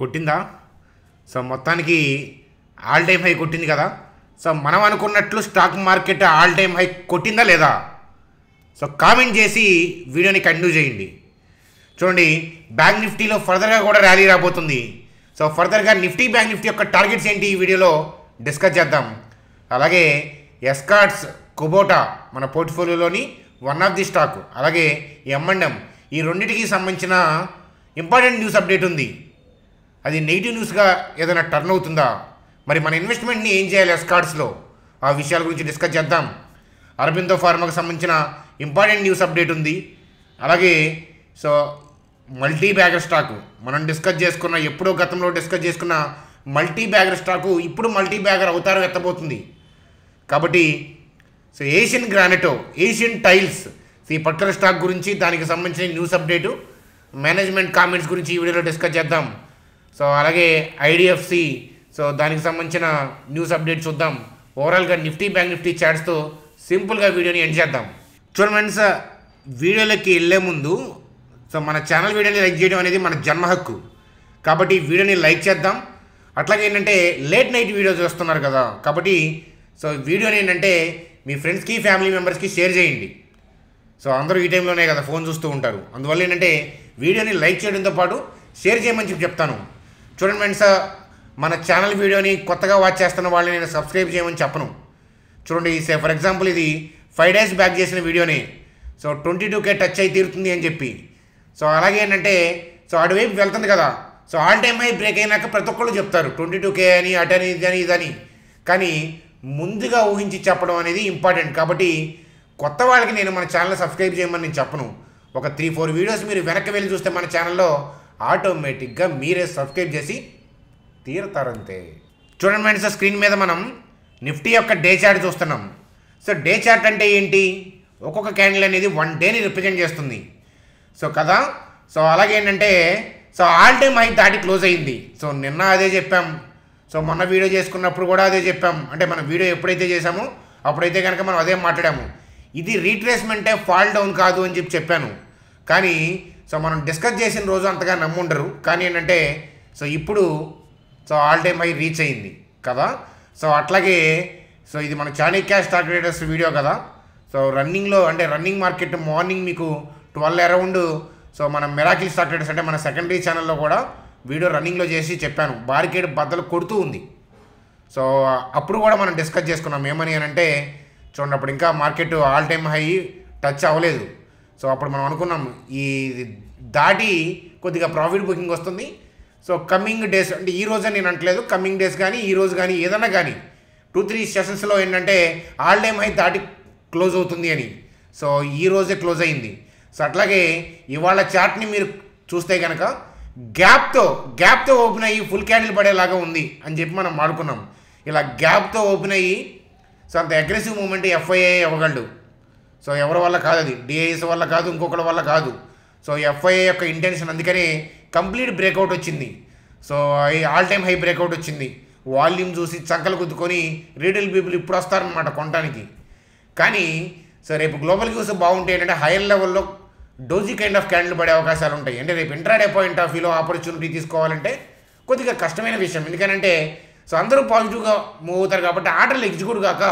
కొట్టిందా? సో మొత్తానికి all time high కొట్టింది కదా. సో మనం అనుకున్నట్లు stock market all time high కొట్టిందా లేదా? సో కామెంట్ చేసి వీడియోని కంటిన్యూ చేయండి. చూడండి, బ్యాంక్ నిఫ్టీలో ఫర్దర్గా కూడా ర్యాలీ రాబోతుంది. సో ఫర్దర్గా నిఫ్టీ బ్యాంక్ నిఫ్టీ యొక్క టార్గెట్స్ ఏంటి ఈ వీడియోలో డిస్కస్ చేద్దాం. అలాగే ఎస్కార్ట్స్ కుబోటా మన పోర్ట్ఫోలియోలోని వన్ ఆఫ్ ది స్టాక్, అలాగే M&M ఈ రెండింటికి సంబంధించిన ఇంపార్టెంట్ న్యూస్ అప్డేట్ ఉంది. అది నెగిటివ్ న్యూస్గా ఏదైనా టర్న్ అవుతుందా, మరి మన ఇన్వెస్ట్మెంట్ని ఏం చేయాలి ఎస్కార్ట్స్లో, ఆ విషయాల గురించి డిస్కస్ చేద్దాం. అరబిందో ఫార్మాకు సంబంధించిన ఇంపార్టెంట్ న్యూస్ అప్డేట్ ఉంది. అలాగే సో మల్టీ బ్యాగర్ స్టాకు మనం డిస్కస్ చేసుకున్న, ఎప్పుడో గతంలో డిస్కస్ చేసుకున్న మల్టీ బ్యాగర్ స్టాకు ఇప్పుడు మల్టీ బ్యాగర్ అవతారం ఎత్తబోతుంది. కాబట్టి so Asian granite, Asian tiles ఈ పర్టికులర్ స్టాక్ గురించి, దానికి సంబంధించిన న్యూస్ అప్డేటు, మేనేజ్మెంట్ కామెంట్స్ గురించి ఈ వీడియోలో డిస్కస్ చేద్దాం. సో అలాగే IDFC, సో దానికి సంబంధించిన న్యూస్ అప్డేట్ చూద్దాం. ఓవరాల్గా నిఫ్టీ బ్యాంక్ నిఫ్టీ చార్ట్స్తో సింపుల్గా వీడియోని ఎండ్ చేద్దాం. చూడండి ఫ్రెండ్స్, వీడియోలోకి వెళ్ళే ముందు సో మన ఛానల్ వీడియోని లైక్ చేయడం అనేది మన జన్మ హక్కు. కాబట్టి వీడియోని లైక్ చేద్దాం. అట్లాగే ఏంటంటే లేట్ నైట్ వీడియో చూస్తున్నారు కదా, కాబట్టి సో వీడియోని ఏంటంటే మీ ఫ్రెండ్స్కి ఫ్యామిలీ మెంబర్స్కి షేర్ చేయండి. సో అందరూ ఈ టైంలోనే కదా ఫోన్ చూస్తూ ఉంటారు. అందువల్ల ఏంటంటే వీడియోని లైక్ చేయడంతో పాటు షేర్ చేయమని చెప్పి చెప్తాను. చూడండి ఫ్రెండ్స్, మన ఛానల్ వీడియోని కొత్తగా వాచ్ చేస్తున్న వాళ్ళని నేను సబ్స్క్రైబ్ చేయమని చెప్పను. చూడండి, ఫర్ ఎగ్జాంపుల్ ఇది 5 days బ్యాక్ చేసిన వీడియోని. సో 22K టచ్ అయి తీరుతుంది అని చెప్పి. సో అలాగే ఏంటంటే సో అటువైపు వెళ్తుంది కదా. So all time high break అయినాక ప్రతి ఒక్కళ్ళు చెప్తారు 22K అని, అటని, ఇదని, ఇదని. కానీ ముందుగా ఊహించి చెప్పడం అనేది ఇంపార్టెంట్. కాబట్టి కొత్త వాళ్ళకి నేను మన ఛానల్ సబ్స్క్రైబ్ చేయమని నేను చెప్పను. ఒక 3-4 వీడియోస్ మీరు వెనక్కి వెళ్ళి చూస్తే మన ఛానల్లో ఆటోమేటిక్గా మీరే సబ్స్క్రైబ్ చేసి తీరుతారంతే. చూడండి ఫ్రెండ్స్, స్క్రీన్ మీద మనం నిఫ్టీ యొక్క డే చార్ట్ చూస్తున్నాం. సో డే చార్ట్ అంటే ఏంటి? ఒక్కొక్క క్యాండిల్ అనేది 1 డేని రిప్రజెంట్ చేస్తుంది. సో కదా, సో అలాగే ఏంటంటే సో ఆల్ టైమ్ హై దాటి క్లోజ్ అయింది. సో నిన్న అదే చెప్పాం, సో మొన్న వీడియో చేసుకున్నప్పుడు కూడా అదే చెప్పాం. అంటే మనం వీడియో ఎప్పుడైతే చేసామో అప్పుడైతే కనుక మనం అదే మాట్లాడాము. ఇది రీట్రేస్మెంటే, ఫాల్ డౌన్ కాదు అని చెప్పాను. కానీ సో మనం డిస్కస్ చేసిన రోజు అంతగా నమ్ముండరు. కానీ ఏంటంటే సో ఇప్పుడు so all time high rich అయింది కదా. సో అట్లాగే సో ఇది మన చాణక్య స్టాక్ ట్రేడర్స్ వీడియో కదా. సో రన్నింగ్లో అంటే రన్నింగ్ మార్కెట్ మార్నింగ్ మీకు 12 అరౌండ్ సో మన మిరాకిల్ స్టాక్ ట్రేడర్స్ అంటే మన సెకండరీ ఛానల్లో కూడా వీడియో రన్నింగ్లో చేసి చెప్పాను. బార్కెట్ బద్దలు కొడుతూ ఉంది. సో అప్పుడు కూడా మనం డిస్కస్ చేసుకున్నాం. ఏమని అని అంటే చూడండి, అప్పుడు ఇంకా market all time high touch అవ్వలేదు. సో అప్పుడు మనం అనుకున్నాం ఈ దాటి కొద్దిగా ప్రాఫిట్ బుకింగ్ వస్తుంది. సో కమింగ్ డేస్ అంటే ఈ రోజు నేను అంటలేదు, కమింగ్ డేస్ కానీ ఈ రోజు కానీ ఏదన్నా కానీ 2-3 సెషన్స్లో ఏంటంటే ఆల్ టైమ్ హై దాటి క్లోజ్ అవుతుంది అని. సో ఈ రోజే క్లోజ్ అయింది. సో అట్లాగే ఇవాళ చార్ట్ని మీరు చూస్తే కనుక గ్యాప్తో ఓపెన్ అయ్యి ఫుల్ క్యాండిల్ పడేలాగా ఉంది అని చెప్పి మనం మాడుకున్నాం. ఇలా గ్యాప్తో ఓపెన్ అయ్యి సో అంత అగ్రెసివ్ మూమెంట్ FII ఇవ్వగలడు. సో ఎవరి వల్ల కాదు, అది DIS వల్ల కాదు, ఇంకొకరి వల్ల కాదు. సో FII యొక్క ఇంటెన్షన్, అందుకనే కంప్లీట్ బ్రేక్అవుట్ వచ్చింది. So all time high breakout వచ్చింది. వాల్యూమ్ చూసి చంకలు గుద్దుకొని రీటైల్ పీపుల్ ఇప్పుడు వస్తారనమాట కొనడానికి. కానీ సో రేపు గ్లోబల్ న్యూస్ బాగుంటే ఏంటంటే హైయర్ లెవెల్లో డోజీ కైండ్ ఆఫ్ క్యాండిల్ పడే అవకాశాలు ఉంటాయి. అంటే రేపు ఇంట్రాడే పాయింట్ ఆఫ్ వ్యూలో ఆపర్చునిటీ తీసుకోవాలంటే కొద్దిగా కష్టమైన విషయం. ఎందుకంటే సో అందరూ పాజిటివ్గా మూవ్ అవుతారు కాబట్టి ఆర్డర్లు ఎగ్జిక్యూట్ కాక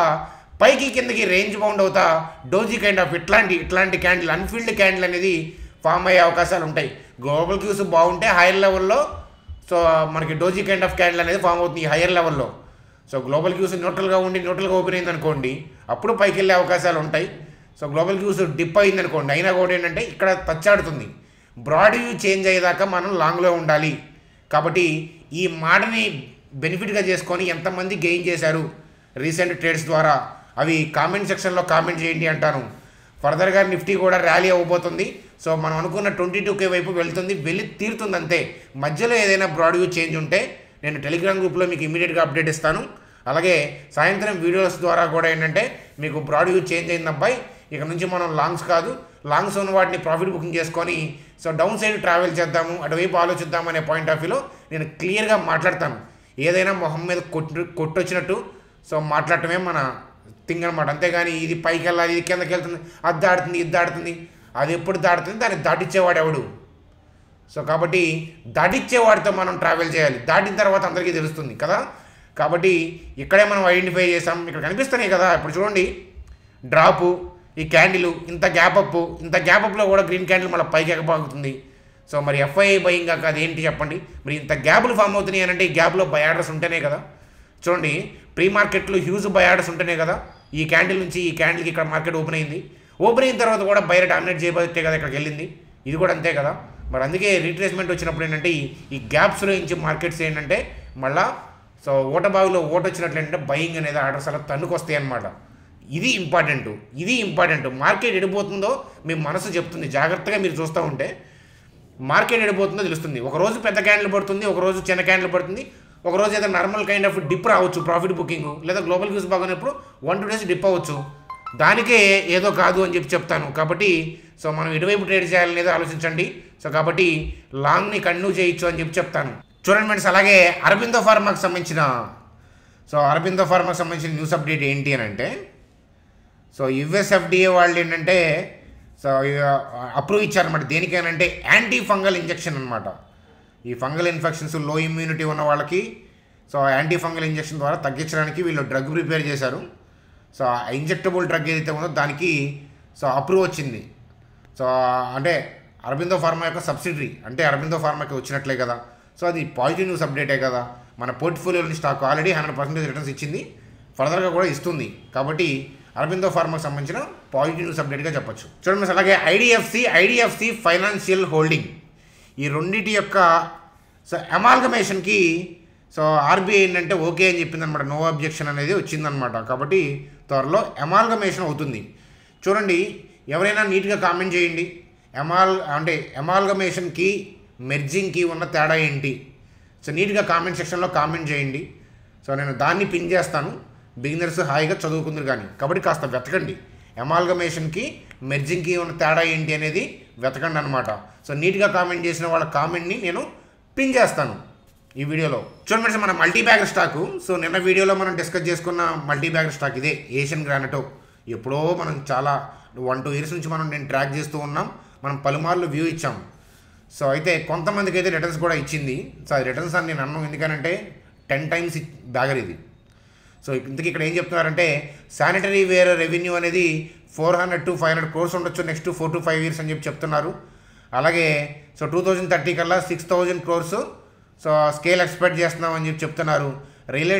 పైకి కిందకి రేంజ్ బౌండ్ అవుతా డోజీ కైండ్ ఆఫ్ ఇట్లాంటి క్యాండిల్, అన్ఫీల్డ్ క్యాండిల్ అనేది ఫామ్ అయ్యే అవకాశాలు ఉంటాయి. గ్లోబల్ క్యూస్ బాగుంటే హైయర్ లెవెల్లో సో మనకి డోజీ కైండ్ ఆఫ్ క్యాండిల్ అనేది ఫామ్ అవుతుంది ఈ హైయర్ లెవెల్లో. సో గ్లోబల్ క్యూస్ న్యూట్రల్గా ఉండి న్యూట్రల్గా ఓపెన్ అయింది అనుకోండి, అప్పుడు పైకి వెళ్ళే అవకాశాలు ఉంటాయి. సో గ్లోబల్ క్యూస్ డిప్ అయింది అనుకోండి, అయినా కూడా ఏంటంటే ఇక్కడ తచ్చాడుతుంది. బ్రాడ్ వ్యూ చేంజ్ అయ్యేదాకా మనం లాంగ్లో ఉండాలి. కాబట్టి ఈ మాటని బెనిఫిట్గా చేసుకొని ఎంతమంది గెయిన్ చేశారు రీసెంట్ ట్రేడ్స్ ద్వారా అవి కామెంట్ సెక్షన్లో కామెంట్ చేయండి అంటాను. ఫర్దర్గా నిఫ్టీ కూడా ర్యాలీ అవ్వబోతుంది. సో మనం అనుకున్న 22K వైపు వెళ్ళి తీరుతుంది అంతే. మధ్యలో ఏదైనా బ్రాడ్ వ్యూ చేంజ్ ఉంటే నేను టెలిగ్రామ్ గ్రూప్లో మీకు ఇమీడియట్గా అప్డేట్ ఇస్తాను. అలాగే సాయంత్రం వీడియోస్ ద్వారా కూడా ఏంటంటే మీకు బ్రాడ్ వ్యూ చేంజ్ అయింది అబ్బాయి, ఇక నుంచి మనం లాంగ్స్ ఉన్న వాటిని ప్రాఫిట్ బుకింగ్ చేసుకొని సో డౌన్ సైడ్ ట్రావెల్ చేద్దాము, అటువైపు ఆలోచిద్దాం అనే పాయింట్ ఆఫ్ వ్యూలో నేను క్లియర్గా మాట్లాడతాను. ఏదైనా మొహం మీద కొట్టొచ్చినట్టు సో మాట్లాడటమే మన థింగ్ అనమాట. అంతేగాని ఇది పైకి వెళ్ళాలి, ఇది కిందకి వెళ్తుంది, అది దాడుతుంది, ఇది దాడుతుంది, అది ఎప్పుడు దాడుతుంది, దాన్ని దాటించేవాడు ఎవడు? సో కాబట్టి దాటిచ్చే వాటితో మనం ట్రావెల్ చేయాలి. దాటిన తర్వాత అందరికీ తెలుస్తుంది కదా. కాబట్టి ఇక్కడే మనం ఐడెంటిఫై చేసాం. ఇక్కడ కనిపిస్తున్నాయి కదా, ఇప్పుడు చూడండి డ్రాపు, ఈ క్యాండిల్, ఇంత గ్యాప్ అప్లో కూడా గ్రీన్ క్యాండిల్ మళ్ళీ పైకి ఎగబాగుతుంది. సో మరి ఎఫ్ఐఐ బయింగ్ కాక అదేంటి చెప్పండి. మరి ఇంత గ్యాప్లు ఫామ్ అవుతున్నాయి అని అంటే ఈ గ్యాప్లో బై ఆర్డర్స్ ఉంటేనే కదా. చూడండి ప్రీ మార్కెట్లో హ్యూజ్ బై ఆర్డర్స్ ఉంటేనే కదా ఈ క్యాండిల్ నుంచి ఈ క్యాండిల్కి ఇక్కడ మార్కెట్ ఓపెన్ అయింది. ఓపెన్ అయిన తర్వాత కూడా బయట డామినేట్ చేయబట్టే కదా ఇక్కడికి వెళ్ళింది. ఇది కూడా అంతే కదా. మరి అందుకే రీట్రేస్మెంట్ వచ్చినప్పుడు ఏంటంటే ఈ గ్యాప్స్లో నుంచి మార్కెట్స్ ఏంటంటే మళ్ళీ సో ఓటబావిలో ఓట వచ్చినట్లు ఏంటంటే బయింగ్ అనేది ఆర్డర్స్ అలా తన్నుకొస్తాయి అన్నమాట. ఇది ఇంపార్టెంట్. మార్కెట్ ఎడిపోతుందో మీ మనసు చెప్తుంది. జాగ్రత్తగా మీరు చూస్తూ ఉంటే మార్కెట్ ఎడిపోతుందో తెలుస్తుంది. ఒకరోజు పెద్ద క్యాండిల్ పడుతుంది, ఒకరోజు చిన్న క్యాండిల్ పడుతుంది, ఒకరోజు ఏదో నార్మల్ కైండ్ ఆఫ్ డిప్ రావచ్చు ప్రాఫిట్ బుకింగ్, లేదా గ్లోబల్ వ్యూస్ బాగున్నప్పుడు 1-2 డేస్ డిప్ అవ్వచ్చు. దానికే ఏదో కాదు అని చెప్తాను. కాబట్టి సో మనం ఎటువైపు ట్రేడ్ చేయాలనేది ఆలోచించండి. సో కాబట్టి లాంగ్ని కంటిన్యూ చేయొచ్చు అని చెప్తాను. చూడండి ఫ్రెండ్స్, అలాగే అరబిందో ఫార్మాకి సంబంధించిన న్యూస్ అప్డేట్ ఏంటి అని అంటే సో యుఎస్ ఎఫ్డిఏ వాళ్ళు ఏంటంటే సో అప్రూవ్ ఇచ్చారనమాట. దేనికేనంటే యాంటీ ఫంగల్ ఇంజెక్షన్ అనమాట. ఈ ఫంగల్ ఇన్ఫెక్షన్స్, లో ఇమ్యూనిటీ ఉన్న వాళ్ళకి సో యాంటీ ఫంగల్ ఇంజెక్షన్ ద్వారా తగ్గించడానికి వీళ్ళు డ్రగ్ ప్రిపేర్ చేశారు. సో ఇంజెక్టబుల్ డ్రగ్ ఏదైతే ఉందో దానికి సో అప్రూవ్ వచ్చింది. సో అంటే అరబిందో ఫార్మా యొక్క సబ్సిడరీ అంటే అరబిందో ఫార్మాకి వచ్చినట్లే కదా. సో అది పాజిటివ్ న్యూస్ అప్డేటే కదా. మన పోర్ట్ఫోలియోని స్టాక్ ఆల్రెడీ 100% రిటర్న్స్ ఇచ్చింది, ఫర్దర్గా కూడా ఇస్తుంది. కాబట్టి అరబిందో ఫార్మాకి సంబంధించిన పాజిటివ్ న్యూస్ అప్డేట్గా చెప్పొచ్చు. చూడండి, అలాగే ఐడిఎఫ్సి ఫైనాన్షియల్ హోల్డింగ్ ఈ రెండింటి యొక్క సో అమాల్గమేషన్కి సో ఆర్బీఐ ఏంటంటే ఓకే అని చెప్పింది అనమాట. నో అబ్జెక్షన్ అనేది వచ్చిందనమాట. కాబట్టి త్వరలో అమాల్గమేషన్ అవుతుంది. చూడండి, ఎవరైనా నీట్గా కామెంట్ చేయండి. అమాల్గమేషన్కి మెర్జింగ్కి ఉన్న తేడా ఏంటి? సో నీట్గా కామెంట్ సెక్షన్లో కామెంట్ చేయండి. సో నేను దాన్ని పిన్ చేస్తాను. బిగినర్స్ హాయిగా చదువుకుందరు కానీ. కాబట్టి కాస్త వెతకండి, అమాల్గమేషన్కి మెర్జింగ్కి ఉన్న తేడా ఏంటి అనేది వెతకండి అనమాట. సో నీట్గా కామెంట్ చేసిన వాళ్ళ కామెంట్ని నేను పిన్ చేస్తాను ఈ వీడియోలో. చూడండి, మన మల్టీబ్యాగర్ స్టాకు. సో నిన్న వీడియోలో మనం డిస్కస్ చేసుకున్న మల్టీబ్యాగర్ స్టాక్ ఇదే, ఏషియన్ గ్రానైట్. ఎప్పుడో మనం చాలా 1-2 ఇయర్స్ నుంచి నేను ట్రాక్ చేస్తూ ఉన్నాం. మనం పలుమార్లు వ్యూ ఇచ్చాం. సో అయితే కొంతమందికి అయితే రిటర్న్స్ కూడా ఇచ్చింది. సో అది రిటర్న్స్ అని నేను అన్నాను, ఎందుకంటే 10 టైమ్స్ బ్యాగర్ ఇది. సో ఇంతకీ ఇక్కడ ఏం చెప్తున్నారంటే శానిటరీ వేర్ రెవెన్యూ అనేది 400 to 500 crores ఉండొచ్చు నెక్స్ట్ 4 to 5 years అని చెప్తున్నారు. అలాగే సో 2030 కల్లా 6,000 crores సో స్కేల్ ఎక్స్పెక్ట్ చేస్తున్నాం అని చెప్తున్నారు. రియల్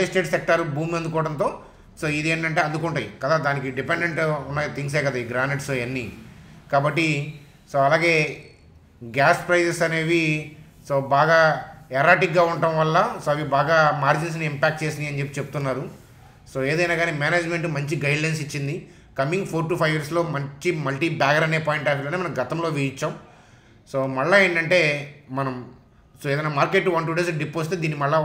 ఎస్టేట్ సెక్టర్ భూమి అందుకోవడంతో సో ఇది ఏంటంటే అందుకుంటాయి కదా, దానికి డిపెండెంట్ ఉన్న థింగ్సే కదా ఈ గ్రానైట్స్ ఇవన్నీ. కాబట్టి సో అలాగే గ్యాస్ ప్రైజెస్ అనేవి సో బాగా ఎరాటిక్గా ఉండటం వల్ల సో అవి బాగా మార్జిన్స్ని ఇంపాక్ట్ చేసినాయి అని చెప్తున్నారు. సో ఏదైనా కానీ మేనేజ్మెంట్ మంచి గైడ్లైన్స్ ఇచ్చింది. కమింగ్ 4 to 5 yearsలో మంచి మల్టీ బ్యాగర్ అనే పాయింట్ ఆఫ్ వ్యూలోనే మనం గతంలో ఇచ్చాం. సో మళ్ళీ ఏంటంటే మనం సో ఏదైనా మార్కెట్ 1-2 days డిప్ వస్తే దీన్ని మళ్ళీ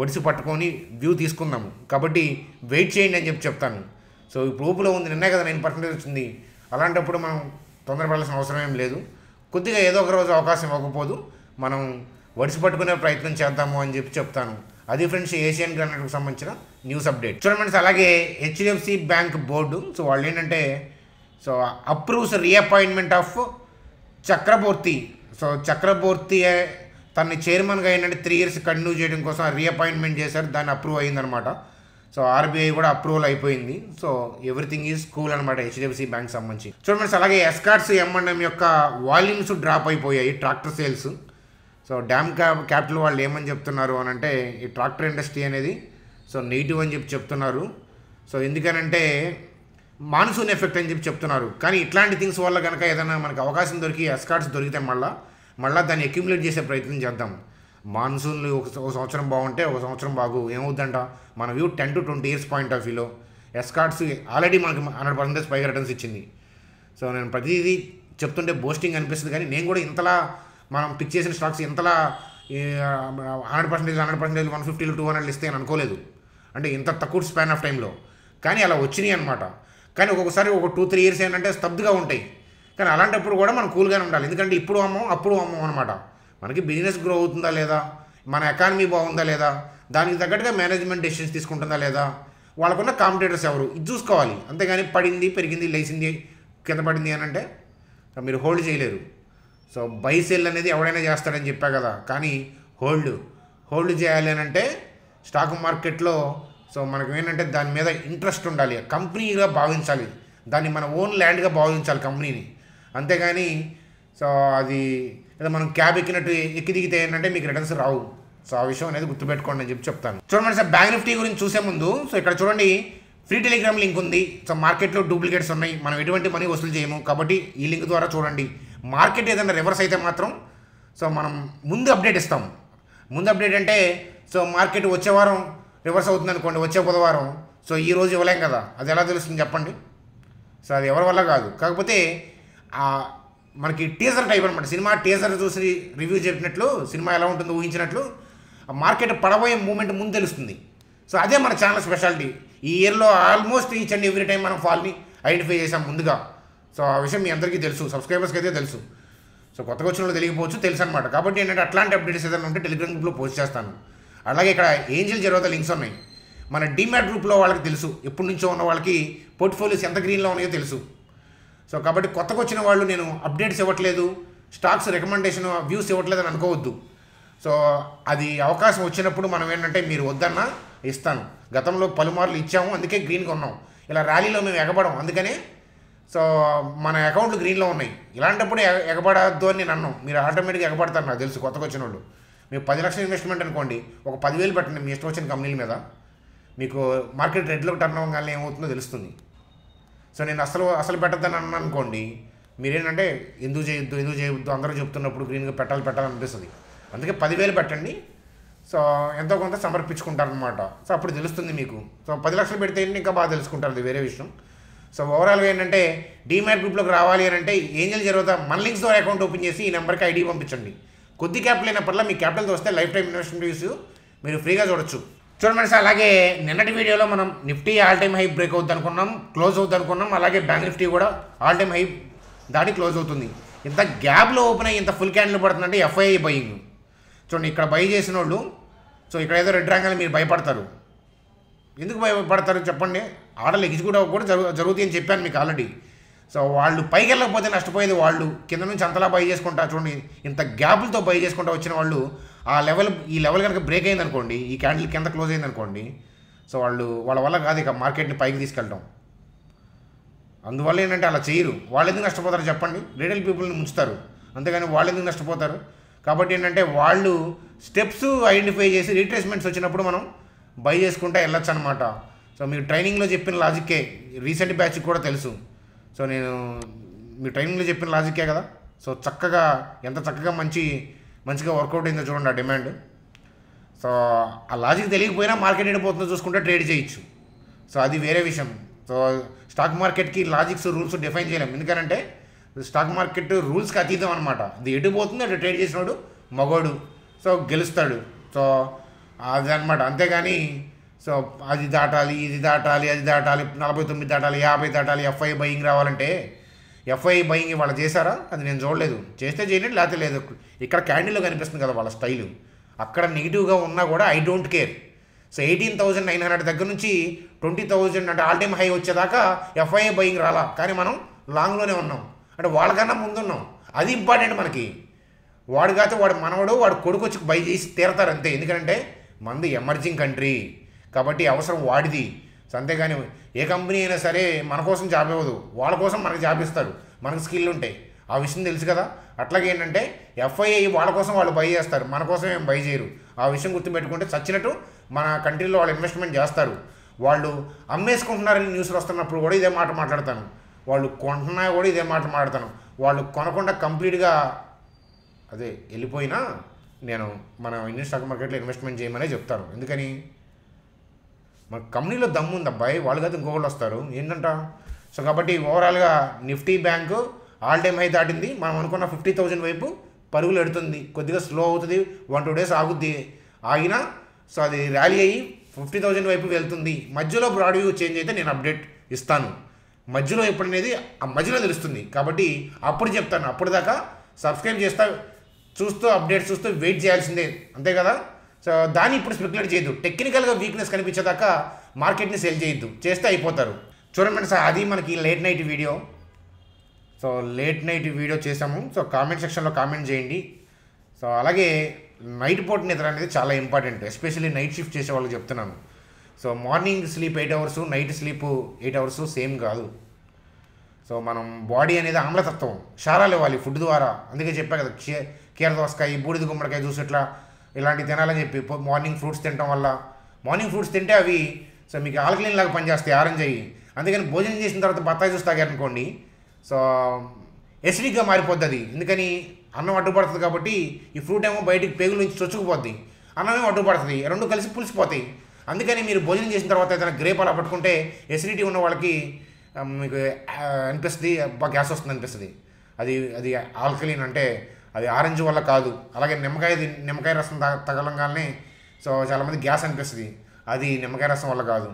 ఒడిసి పట్టుకొని వ్యూ తీసుకుందాము. కాబట్టి వెయిట్ చేయండి అని చెప్తాను. సో ఇప్పుడు ఊపులో ఉంది, నిన్నే కదా 9% వచ్చింది. అలాంటప్పుడు మనం తొందరపడాల్సిన అవసరం ఏం లేదు. కొద్దిగా ఏదో ఒక రోజు అవకాశం ఇవ్వకపోదు, మనం వడిసి పట్టుకునే ప్రయత్నం చేద్దాము అని చెప్తాను. అది ఫ్రెండ్స్ ఏషియన్ గ్రానైట్కి సంబంధించిన న్యూస్ అప్డేట్. చూడండి ఫ్రెండ్స్, అలాగే హెచ్డిఎఫ్సి బ్యాంక్ బోర్డు సో వాళ్ళు ఏంటంటే so approves reappointment of Chakraborty. So Chakraborty తనని చైర్మన్గా ఏంటంటే 3 years కంటిన్యూ చేయడం కోసం రీఅపాయింట్మెంట్ చేశారు. దాన్ని అప్రూవ్ అయిందనమాట. సో ఆర్బీఐ కూడా అప్రూవల్ అయిపోయింది. సో ఎవ్రీథింగ్ ఈజ్ కూల్ అనమాట హెచ్డిఎఫ్సి బ్యాంక్ సంబంధించి. చూడండి, అలాగే ఎస్కార్ట్స్ M&M యొక్క వాల్యూమ్స్ డ్రాప్ అయిపోయాయి, tractor sales. So damn capital వాళ్ళు ఏమని చెప్తున్నారు అని అంటే ఈ ట్రాక్టర్ ఇండస్ట్రీ అనేది సో నెగిటివ్ అని చెప్తున్నారు. సో ఎందుకనంటే మాన్సూన్ ఎఫెక్ట్ అని చెప్తున్నారు. కానీ ఇట్లాంటి థింగ్స్ వల్ల కనుక ఏదైనా మనకు అవకాశం దొరికి ఎస్కార్ట్స్ దొరికితే మళ్ళీ దాన్ని అక్యుములేట్ చేసే ప్రయత్నం చేద్దాం. మాన్సూన్లు ఒక సంవత్సరం బాగుంటే ఒక సంవత్సరం బాగు ఏమవుద్దంట మన view 10 to 20 years point of వ్యూలో ఎస్కార్ట్స్ ఆల్రెడీ మనకి 100% పైగా రిటర్న్స్ ఇచ్చింది. సో నేను ప్రతిదీ చెప్తుంటే బోస్టింగ్ అనిపిస్తుంది, కానీ నేను కూడా ఇంతలా మనం పిక్ చేసిన స్టాక్స్ ఇంతలా 100%, 150 to 200 ఇస్తే అని అనుకోలేదు. అంటే ఇంత తక్కువ స్పాన్ ఆఫ్ టైంలో కానీ అలా వచ్చినాయి అనమాట. కానీ ఒక్కొక్కసారి ఒక 2-3 years ఏంటంటే స్తబ్దుగా ఉంటాయి. కానీ అలాంటప్పుడు కూడా మనం కూల్గానే ఉండాలి, ఎందుకంటే ఇప్పుడు అమ్మం అప్పుడు అమ్మం అనమాట. మనకి బిజినెస్ గ్రో అవుతుందా లేదా, మన ఎకానమీ బాగుందా లేదా, దానికి తగ్గట్టుగా మేనేజ్మెంట్ డెసిషన్స్ తీసుకుంటుందా లేదా, వాళ్ళకున్న కాంపిటేటర్స్ ఎవరు, ఇది చూసుకోవాలి. అంతేగాని పడింది పెరిగింది లేచింది కింద పడింది అని అంటే మీరు హోల్డ్ చేయలేరు. సో బై సెల్ అనేది ఎవడైనా చేస్తాడని చెప్పా కదా, కానీ హోల్డ్ చేయాలి అని అంటే స్టాక్ మార్కెట్లో సో మనకు ఏంటంటే దాని మీద ఇంట్రెస్ట్ ఉండాలి, కంపెనీగా భావించాలి, దాన్ని మన ఓన్ ల్యాండ్గా భావించాలి కంపెనీని. అంతేగాని సో అది ఏదో మనం క్యాబ్ ఎక్కినట్టు ఎక్కి దిగితే ఏంటంటే మీకు రిటర్న్స్ రావు. సో ఆ విషయం అనేది గుర్తుపెట్టుకోండి అని చెప్తాను. చూడండి సార్, బ్యాంక్ నిఫ్టీ గురించి చూసే ముందు సో ఇక్కడ చూడండి ఫ్రీ టెలిగ్రామ్ లింక్ ఉంది. సో మార్కెట్లో డూప్లికేట్స్ ఉన్నాయి, మనం ఎటువంటి మనీ వసూలు చేయము, కాబట్టి ఈ లింక్ ద్వారా చూడండి. మార్కెట్ ఏదైనా రివర్స్ అయితే మాత్రం సో మనం ముందు అప్డేట్ ఇస్తాం. ముందు అప్డేట్ అంటే సో మార్కెట్ వచ్చే వారం రివర్స్ అవుతుంది అనుకోండి, వచ్చే బుధవారం, సో ఈ రోజు ఇవ్వలేం కదా, అది ఎలా తెలుస్తుంది చెప్పండి? సో అది ఎవరి వల్ల కాదు. కాకపోతే మనకి టీజర్ టైప్ అనమాట, సినిమా టీజర్ చూసి రివ్యూ చెప్పినట్లు సినిమా ఎలా ఉంటుందో ఊహించినట్లు మార్కెట్ పడబోయే మూమెంట్ ముందు తెలుస్తుంది. సో అదే మన ఛానల్ స్పెషాలిటీ. ఈ ఇయర్లో almost each and every time మనం ఫాల్ని ఐడెంటిఫై చేసాం ముందుగా. సో ఆ విషయం మీ అందరికీ తెలుసు, సబ్స్క్రైబర్స్కి అయితే తెలుసు. సో కొత్తగా వచ్చిన వాళ్ళు తెలియకపోవచ్చు, తెలుసు అనమాట. కాబట్టి ఏంటంటే అట్లాంటి అప్డేట్స్ ఏదైనా ఉంటే టెలిగ్రామ్ గ్రూప్లో పోస్ట్ చేస్తాను. అలాగే ఇక్కడ ఏంజల్ జెరోదా లింక్స్ ఉన్నాయి, మన డీమ్యాట్ గ్రూప్లో వాళ్ళకి తెలుసు, ఎప్పటి నుంచో ఉన్న వాళ్ళకి పోర్ట్ఫోలియోస్ ఎంత గ్రీన్లో ఉన్నాయో తెలుసు. సో కాబట్టి కొత్తగా వచ్చిన వాళ్ళు నేను అప్డేట్స్ ఇవ్వట్లేదు, స్టాక్స్ రికమెండేషన్ వ్యూస్ ఇవ్వట్లేదు అని అనుకోవద్దు. సో అది అవకాశం వచ్చినప్పుడు మనం ఏంటంటే మీరు వద్దన్నా ఇస్తాను. గతంలో పలుమార్లు ఇచ్చాము, అందుకే గ్రీన్గా ఉన్నాం. ఇలా ర్యాలీలో మేము ఎగబడం, అందుకనే సో మన అకౌంట్లు గ్రీన్లో ఉన్నాయి. ఇలాంటప్పుడు ఎగబడద్దు అని నేను అన్నాం, మీరు ఆటోమేటిక్గా ఎగబడతారు నాకు తెలుసు. కొత్తగా వచ్చిన వాళ్ళు మీరు 10 లక్షల ఇన్వెస్ట్మెంట్ అనుకోండి, ఒక 10,000 పెట్టండి మీ ఇష్టం వచ్చిన కంపెనీల మీద, మీకు మార్కెట్ రెడ్లోకి టర్న్ అవ్వగానే ఏమవుతుందో తెలుస్తుంది. సో నేను అసలు పెట్టద్దని అన్నాను అనుకోండి, మీరేంటంటే ఎందుకు చేయొద్దు అందరూ చెప్తున్నప్పుడు గ్రీన్గా పెట్టాలనిపిస్తుంది. అందుకే 10,000 పెట్టండి, సో ఎంతో కొంత సమర్పించుకుంటారనమాట. సో అప్పుడు తెలుస్తుంది మీకు. సో 10 లక్షలు పెడితే ఇంకా బాగా తెలుసుకుంటారు, అది వేరే విషయం. సో ఓవరాల్గా ఏంటంటే డీమ్యాట్ గ్రూప్లోకి రావాలి అని అంటే ఏంజల్ జెరోదా మన లింక్స్ ద్వారా అకౌంట్ ఓపెన్ చేసి ఈ నెంబర్కి ఐడి పంపించండి. కొద్ది క్యాపిటల్ అయినప్పట్లా మీ క్యాపిటల్తో వస్తే లైఫ్ టైం ఇన్వెస్ట్మెంట్ వ్యూస్ మీరు ఫ్రీగా చూడొచ్చు. చూడండి సార్, అలాగే నిన్నటి వీడియోలో మనం Nifty all time high break అవుతుంది అనుకున్నాం, క్లోజ్ అవుతుంది అనుకున్నాం. అలాగే బ్యాంక్ నిఫ్టీ కూడా ఆల్ టైమ్ హై దాటి క్లోజ్ అవుతుంది. ఇంత గ్యాప్లో ఓపెన్ అయ్యి ఇంత ఫుల్ క్యాండిల్ పడుతుందంటే ఎఫ్ఐఐ బయింగ్. చూడండి ఇక్కడ బై చేసిన వాళ్ళు, సో ఇక్కడ ఏదో రెడ్ ర్యాంక్ అని మీరు భయపడతారు. ఎందుకు భయపడతారు చెప్పండి? ఆర్డర్లు ఎగ్జిక్యూట్ కూడా జరుగుతాయి అని చెప్పాను మీకు ఆల్రెడీ. సో వాళ్ళు పైకి వెళ్ళకపోతే నష్టపోయేది వాళ్ళు, కింద నుంచి అంతలా బై చేసుకుంటా. చూడండి ఇంత గ్యాపులతో బై చేసుకుంటా వచ్చిన వాళ్ళు ఈ లెవెల్ కనుక బ్రేక్ అయింది అనుకోండి, ఈ క్యాండిల్ కింద క్లోజ్ అయింది అనుకోండి, సో వాళ్ళ వల్ల కాదు ఇక మార్కెట్ని పైకి తీసుకెళ్ళటం. అందువల్ల ఏంటంటే అలా చేయరు. వాళ్ళు ఎందుకు నష్టపోతారు చెప్పండి? రిటైల్ పీపుల్ని ముంచుతారు, అంతేగాని వాళ్ళు ఎందుకు నష్టపోతారు? కాబట్టి ఏంటంటే వాళ్ళు స్టెప్స్ ఐడెంటిఫై చేసి రీట్రేస్మెంట్స్ వచ్చినప్పుడు మనం బై చేసుకుంటా వెళ్ళొచ్చు అనమాట. సో మీరు ట్రైనింగ్లో చెప్పిన లాజిక్కే రీసెంట్ బ్యాచ్కి కూడా తెలుసు. సో నేను మీ ట్రైనింగ్లో చెప్పిన లాజిక్కే కదా. సో ఎంత చక్కగా మంచిగా వర్కౌట్ అయిందో చూడండి ఆ డిమాండ్. సో ఆ లాజిక్ తెలియకపోయినా మార్కెట్ వెళ్ళిపోతుందో చూసుకుంటే ట్రేడ్ చేయొచ్చు. సో అది వేరే విషయం. సో స్టాక్ మార్కెట్కి లాజిక్స్ రూల్స్ డిఫైన్ చేయలేం, ఎందుకంటే స్టాక్ మార్కెట్ రూల్స్కి అతీతం అనమాట. అది ఎటు పోతుంది అటు ట్రేడ్ చేసినాడు మగోడు, సో గెలుస్తాడు. సో అది అనమాట. అంతేగాని సో అది దాటాలి ఇది దాటాలి 49 దాటాలి 50 దాటాలి ఎఫ్ఐ బయింగ్ రావాలంటే ఎఫ్ఐ బయింగ్ వాళ్ళు చేశారా? అది నేను చూడలేదు. చేస్తే చేయలేదు, లేకపోతే లేదు. ఇక్కడ క్యాండిల్లో కనిపిస్తుంది కదా వాళ్ళ స్టైలు. అక్కడ నెగిటివ్గా ఉన్నా కూడా ఐ డోంట్ కేర్. సో 18,900 దగ్గర నుంచి 20,000 అంటే ఆల్ టైమ్ హై వచ్చేదాకా ఎఫ్ఐ బయింగ్ రాలా, కానీ మనం లాంగ్లోనే ఉన్నాం. అంటే వాళ్ళకన్నా ముందున్నాం, అది ఇంపార్టెంట్ మనకి. వాడు కాకపోతే వాడు కొడుకు వచ్చి బై చేసి తీరతారు అంతే. ఎందుకంటే మనది ఎమర్జింగ్ కంట్రీ కాబట్టి అవసరం వాడిది. సో అంతేగాని ఏ కంపెనీ అయినా సరే మన కోసం జాబ్ ఇవ్వదు, వాళ్ళ కోసం మనకి జాబ్ ఇస్తారు, మనకు స్కిల్ ఉంటాయి. ఆ విషయం తెలుసు కదా. అట్లాగే ఏంటంటే ఎఫ్ఐఐ వాళ్ళ కోసం వాళ్ళు బై చేస్తారు, మన కోసం ఏం బై చేయరు. ఆ విషయం గుర్తుపెట్టుకుంటే చచ్చినట్టు మన కంట్రీలో వాళ్ళు ఇన్వెస్ట్మెంట్ చేస్తారు. వాళ్ళు అమ్మేసుకుంటున్నారని న్యూస్లు వస్తున్నప్పుడు కూడా ఇదే మాట మాట్లాడతాను, వాళ్ళు కొంటున్నా కూడా ఇదే మాట మాట్లాడతాను. వాళ్ళు కొనకుండా కంప్లీట్గా అదే వెళ్ళిపోయినా నేను మన ఇండియన్ స్టాక్ మార్కెట్లో ఇన్వెస్ట్మెంట్ చేయమనే చెప్తాను. ఎందుకని మన కంపెనీలో దమ్ము ఉంది అబ్బాయి, వాళ్ళు కదా ఇంకొకళ్ళు వస్తారు ఏంటంట. సో కాబట్టి ఓవరాల్గా Nifty bank all time high దాటింది. మనం అనుకున్న 50,000 వైపు పరుగులు ఎడుతుంది. కొద్దిగా స్లో అవుతుంది, 1-2 డేస్ ఆగుద్ది, ఆగినా సో అది ర్యాలీ అయ్యి 50,000 వైపు వెళ్తుంది. మధ్యలో బ్రాడ్ వ్యూ చేంజ్ అయితే నేను అప్డేట్ ఇస్తాను. మధ్యలో ఎప్పుడనేది ఆ మధ్యలో తెలుస్తుంది. కాబట్టి అప్పుడు చెప్తాను. అప్పుడు దాకా సబ్స్క్రైబ్ చూస్తూ అప్డేట్స్ చూస్తూ వెయిట్ చేయాల్సిందే, అంతే కదా. సో దాన్ని ఇప్పుడు స్పెక్యులేట్ చేయొద్దు. టెక్నికల్గా వీక్నెస్ కనిపించేదాకా మార్కెట్ని సెల్ చేయొద్దు, చేస్తే అయిపోతారు. చూడండి సార్, అది మనకి late night video. So so late night video చేసాము. సో కామెంట్ సెక్షన్లో కామెంట్ చేయండి. సో అలాగే నైట్ పూట నిద్ర అనేది చాలా ఇంపార్టెంట్, ఎస్పెషల్లీ నైట్ షిఫ్ట్ చేసే వాళ్ళకి చెప్తున్నాను. So morning sleep 8 hours, night sleep 8 hours same కాదు. సో మనం బాడీ అనేది ఆమ్లతత్వం క్షారాలు ఇవ్వాలి ఫుడ్ ద్వారా. అందుకే చెప్పా కదా, కీర దోసకాయ, బూడిద గుమ్మడికాయ జ్యూస్ ఇలాంటివి తినాలని చెప్పి. మార్నింగ్ ఫ్రూట్స్ తినడం వల్ల, మార్నింగ్ ఫ్రూట్స్ తింటే అవి సో మీకు ఆల్కలీన్ లాగా పనిచేస్తాయి, ఆరెంజ్ అయ్యి. అందుకని భోజనం చేసిన తర్వాత బత్తాయి జ్యూస్ తాగారనుకోండి, సో ఎసిడిక్గా మారిపోద్ది అది. ఎందుకని అన్నం అడ్డుపడుతుంది కాబట్టి ఈ ఫ్రూట్ ఏమో బయటికి పేగుల నుంచి చొచ్చుకుపోద్ది, అన్నమేమో అడ్డుపడుతుంది, రెండు కలిసి పులిసిపోతాయి. అందుకని మీరు భోజనం చేసిన తర్వాత ఏదైనా గ్రేప్ అలా పట్టుకుంటే ఎసిడిటీ ఉన్న వాళ్ళకి మీకు అనిపిస్తుంది, గ్యాస్ వస్తుంది అనిపిస్తుంది. అది ఆల్కలీన్ అంటే అది ఆరెంజ్ వల్ల కాదు. అలాగే నిమ్మకాయ రసం తగలంగానే సో చాలామంది గ్యాస్ అనిపిస్తుంది, అది నిమ్మకాయ రసం వల్ల కాదు.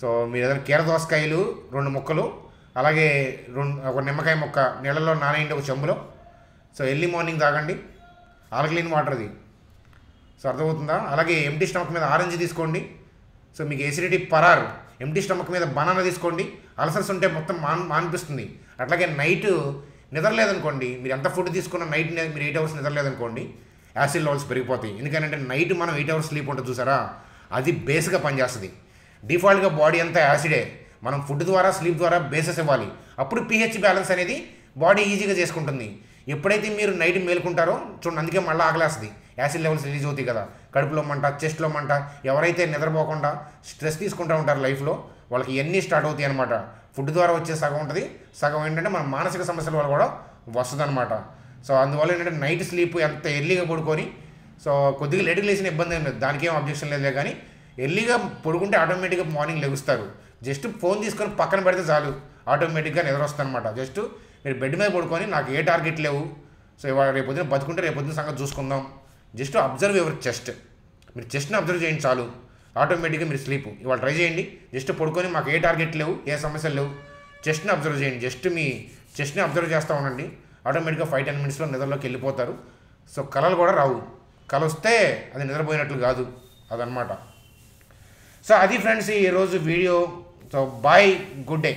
సో మీరు ఏదైనా కీర దోసకాయలు 2 ముక్కలు, అలాగే ఒక నిమ్మకాయ ముక్క నీళ్ళలో నానేయండి ఒక చెంబులో. సో ఎర్లీ మార్నింగ్ తాగండి, ఆల్కలీన్ వాటర్ అది. సో అర్థమవుతుందా? అలాగే ఎంటీ స్టమక్ మీద ఆరెంజ్ తీసుకోండి, సో మీకు ఎసిడిటీ పరారు. ఎంటీ స్టమక్ మీద బనానా తీసుకోండి, అల్సర్స్ ఉంటే మొత్తం మానిపిస్తుంది. అట్లాగే నైట్ నిద్రలేదనుకోండి, మీరు ఎంత ఫుడ్ తీసుకున్నా నైట్ మీరు 8 అవర్స్ నిద్రలేదనుకోండి, యాసిడ్ లెవెల్స్ పెరిగిపోతాయి. ఎందుకంటే నైట్ మనం 8 అవర్స్ స్లీప్ ఉంటుంది చూసారా, అది బేస్గా పనిచేస్తుంది. డిఫాల్ట్గా బాడీ అంతా యాసిడే, మనం ఫుడ్ ద్వారా స్లీప్ ద్వారా బేసెస్ ఇవ్వాలి. అప్పుడు pH బ్యాలెన్స్ అనేది బాడీ ఈజీగా చేసుకుంటుంది. ఎప్పుడైతే మీరు నైట్ మేలుకుంటారో చూడండి, అందుకే మళ్ళీ ఆకలేస్తుంది, యాసిడ్ లెవెల్స్ రిలీజ్ అవుతాయి కదా, కడుపులో మంట, చెస్ట్లో మంట. ఎవరైతే నిద్రపోకుండా స్ట్రెస్ తీసుకుంటూ ఉంటారు లైఫ్లో, వాళ్ళకి ఇవన్నీ స్టార్ట్ అవుతాయి అనమాట. ఫుడ్ ద్వారా వచ్చే సగం ఉంటుంది, సగం ఏంటంటే మన మానసిక సమస్యల వల్ల కూడా వస్తుంది అనమాట. సో అందువల్ల ఏంటంటే నైట్ స్లీప్ ఎంత ఎర్లీగా పడుకొని, సో కొద్దిగా లేట్గా లేచిన ఇబ్బంది ఏం లేదు, దానికి ఏం అబ్జెక్షన్ లేదులే. కానీ ఎర్లీగా పడుకుంటే ఆటోమేటిక్గా మార్నింగ్ లెగుస్తారు. జస్ట్ ఫోన్ తీసుకొని పక్కన పెడితే చాలు, ఆటోమేటిక్గా నిద్ర వస్తుంది అనమాట. జస్ట్ మీరు బెడ్ మీద పడుకొని నాకు ఏ టార్గెట్ లేవు, సో ఇవాళ రేపొద్దున బతుకుంటే రేపొద్దున సంగతి చూసుకుందాం, జస్ట్ అబ్జర్వ్ యువర్ చెస్ట్. మీరు చెస్ట్ని అబ్జర్వ్ చేయండి చాలు, ఆటోమేటిక్గా మీరు స్లీప్. ఇవాళ ట్రై చేయండి, జస్ట్ పడుకొని మాకు ఏ టార్గెట్ లేవు, ఏ సమస్యలు లేవు, చెస్ట్ని అబ్జర్వ్ చేయండి. జస్ట్ మీ చెస్ట్ని అబ్జర్వ్ చేస్తూ ఉండండి, ఆటోమేటిక్గా 5-10 మినిట్స్లో నిద్రలోకి వెళ్ళిపోతారు. సో కళలు కూడా రావు, కళ వస్తే అది నిద్రపోయినట్లు కాదు, అదనమాట. సో అది ఫ్రెండ్స్ ఈరోజు video. So bye, good day.